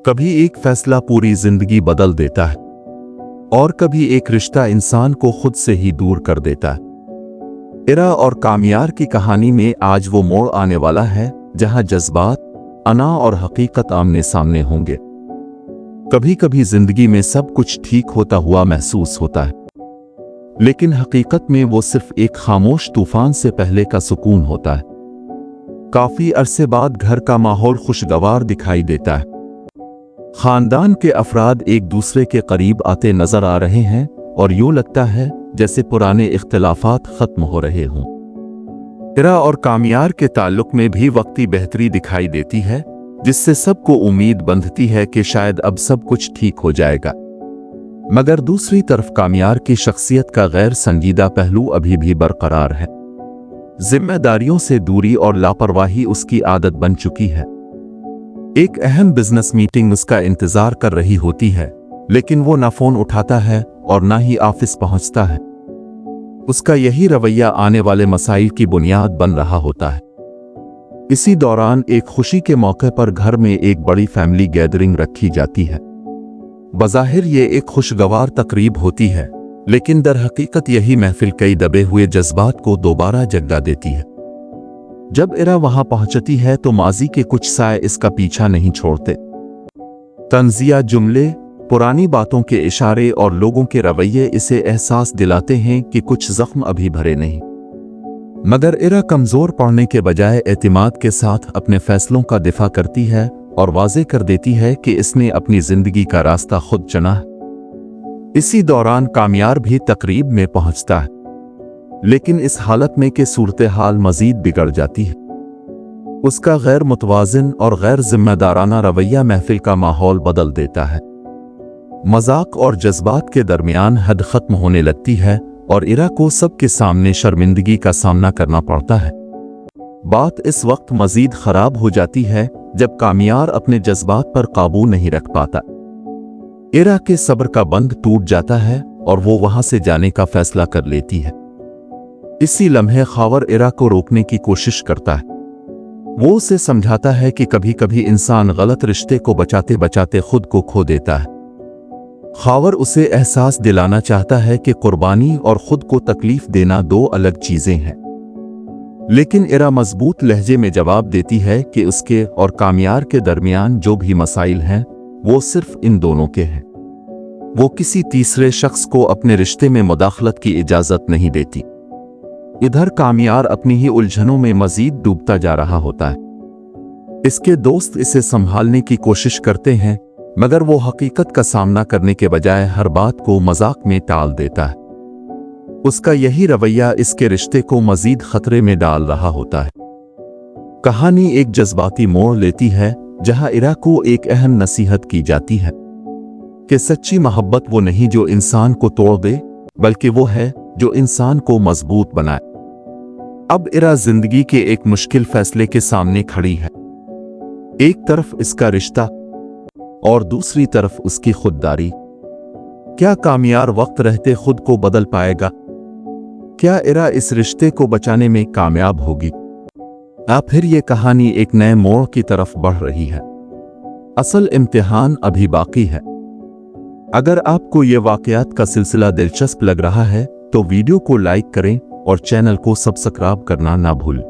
कभी एक फैसला पूरी जिंदगी बदल देता है और कभी एक रिश्ता इंसान को खुद से ही दूर कर देता है। इरा और कामियार की कहानी में आज वो मोड़ आने वाला है जहां जज्बात, अना और हकीकत आमने सामने होंगे। कभी कभी जिंदगी में सब कुछ ठीक होता हुआ महसूस होता है, लेकिन हकीकत में वो सिर्फ एक खामोश तूफान से पहले का सुकून होता है। काफी अरसे बाद घर का माहौल खुशगवार दिखाई देता है। खानदान के अफराद एक दूसरे के करीब आते नजर आ रहे हैं और यूं लगता है जैसे पुराने इख्तिलाफात खत्म हो रहे हों। इरा और कामियार के ताल्लुक में भी वक्ती बेहतरी दिखाई देती है, जिससे सबको उम्मीद बंधती है कि शायद अब सब कुछ ठीक हो जाएगा। मगर दूसरी तरफ कामियार की शख्सियत का गैर संजीदा पहलू अभी भी बरकरार है। जिम्मेदारियों से दूरी और लापरवाही उसकी आदत बन चुकी है। एक अहम बिजनेस मीटिंग उसका इंतजार कर रही होती है, लेकिन वो ना फोन उठाता है और ना ही ऑफिस पहुंचता है। उसका यही रवैया आने वाले मसाइल की बुनियाद बन रहा होता है। इसी दौरान एक खुशी के मौके पर घर में एक बड़ी फैमिली गैदरिंग रखी जाती है। बज़ाहिर ये एक खुशगवार तकरीब होती है, लेकिन दर हकीकत यही महफिल कई दबे हुए जज्बात को दोबारा जगा देती है। जब इरा वहां पहुंचती है तो माजी के कुछ साए इसका पीछा नहीं छोड़ते। तंजिया जुमले, पुरानी बातों के इशारे और लोगों के रवैये इसे एहसास दिलाते हैं कि कुछ जख्म अभी भरे नहीं। मगर इरा कमजोर पड़ने के बजाय एतिमाद के साथ अपने फैसलों का दिफा करती है और वाज़े कर देती है कि इसने अपनी जिंदगी का रास्ता खुद चुना है। इसी दौरान कामियार भी तकरीब में पहुंचता है, लेकिन इस हालत में कि सूरत हाल मजीद बिगड़ जाती है। उसका गैर मुतवाज़िन और गैर जिम्मेदाराना रवैया महफिल का माहौल बदल देता है। मजाक और जज्बात के दरमियान हद खत्म होने लगती है और इरा को सबके सामने शर्मिंदगी का सामना करना पड़ता है। बात इस वक्त मजीद खराब हो जाती है जब कामियार अपने जज्बात पर काबू नहीं रख पाता। इरा के सब्र का बंध टूट जाता है और वो वहां से जाने का फैसला कर लेती है। इसी लम्हे खावर इरा को रोकने की कोशिश करता है। वो उसे समझाता है कि कभी कभी इंसान गलत रिश्ते को बचाते बचाते खुद को खो देता है। खावर उसे एहसास दिलाना चाहता है कि कुर्बानी और खुद को तकलीफ देना दो अलग चीजें हैं, लेकिन इरा मजबूत लहजे में जवाब देती है कि उसके और कामियार के दरमियान जो भी मसाइल हैं वो सिर्फ इन दोनों के हैं। वो किसी तीसरे शख्स को अपने रिश्ते में मुदाखलत की इजाजत नहीं देती। इधर कामियार अपनी ही उलझनों में मजीद डूबता जा रहा होता है। इसके दोस्त इसे संभालने की कोशिश करते हैं, मगर वो हकीकत का सामना करने के बजाय हर बात को मजाक में टाल देता है। उसका यही रवैया इसके रिश्ते को मजीद खतरे में डाल रहा होता है। कहानी एक जज्बाती मोड़ लेती है जहां इरा को एक अहम नसीहत की जाती है कि सच्ची मोहब्बत वो नहीं जो इंसान को तोड़ दे, बल्कि वो है जो इंसान को मजबूत बनाए। अब इरा जिंदगी के एक मुश्किल फैसले के सामने खड़ी है। एक तरफ इसका रिश्ता और दूसरी तरफ उसकी खुददारी। क्या कामियार वक्त रहते खुद को बदल पाएगा? क्या इरा इस रिश्ते को बचाने में कामयाब होगी? या फिर ये कहानी एक नए मोड़ की तरफ बढ़ रही है? असल इम्तिहान अभी बाकी है। अगर आपको ये वाकयात का सिलसिला दिलचस्प लग रहा है तो वीडियो को लाइक करें और चैनल को सब्सक्राइब करना ना भूलें।